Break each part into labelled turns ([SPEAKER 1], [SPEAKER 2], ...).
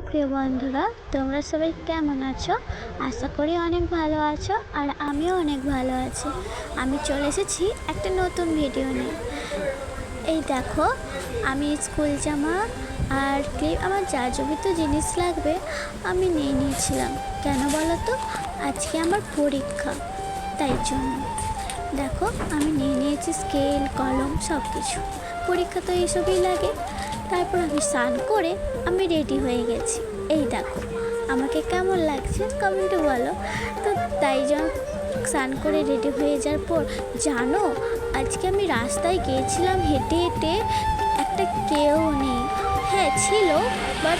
[SPEAKER 1] প্রিয় বন্ধুরা, তোমরা সবাই কেমন আছো? আশা করি অনেক ভালো আছো, আর আমিও অনেক ভালো আছি। আমি চলে এসেছি একটা নতুন ভিডিও নিয়ে। এই দেখো, আমি স্কুল জামা আর ক্লিপ, আমার যা যাবতীয় জিনিস লাগবে আমি নিয়ে নিয়েছিলাম। কেন বলো তো? আজকে আমার পরীক্ষা, তাই জন্য। দেখো, আমি নিয়ে নিয়েছি স্কেল, কলম, সব কিছু। পরীক্ষা তো এইসবই লাগে। তারপর আমি স্নান করে আমি রেডি হয়ে গেছি। এই দেখো, আমাকে কেমন লাগছে কমেন্টে বলো তো। তাই জন্য স্নান করে রেডি হয়ে যাওয়ার পর, জানো, আজকে আমি রাস্তায় গিয়েছিলাম হেঁটে হেঁটে, একটা কেউ নেই। হ্যাঁ ছিল, বাট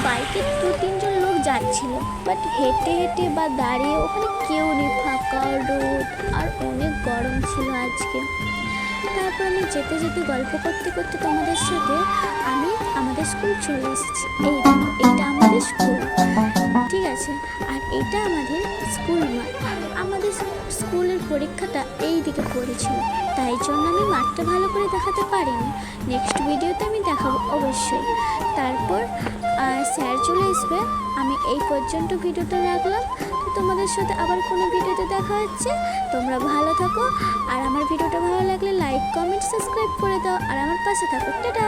[SPEAKER 1] বাইকে 2-3 জন লোক যাচ্ছিল, বাট হেঁটে হেঁটে বা দাঁড়িয়ে ওখানে কেউ নেই, ফাঁকা রোদ, আর অনেক গরম ছিল আজকে। তারপর আমি যেতে যেতে গল্প করতে করতে তোমাদের সাথে আমি আমাদের স্কুল চলে এসেছি। এই দেখো, এটা আমাদের স্কুল, ঠিক আছে? আর এটা আমাদের স্কুল মাঠ। আমাদের স্কুলের পরীক্ষাটা এই দিকে পড়েছিল, তাই জন্য আমি মাঠটা ভালো করে দেখাতে পারিনি। নেক্সট ভিডিওতে আমি দেখাবো অবশ্যই। তারপর স্যার চলে আসবে। আমি এই পর্যন্ত ভিডিওটা রাখলাম। তোমাদের সাথে আবার কোনো ভিডিওতে দেখা হচ্ছে। তোমরা ভালো থাকো, আর আমার ভিডিওটা ভালো লাগলে লাইক, কমেন্ট, সাবস্ক্রাইব করে দাও, আর আমার পাশে থাকো। টাটা।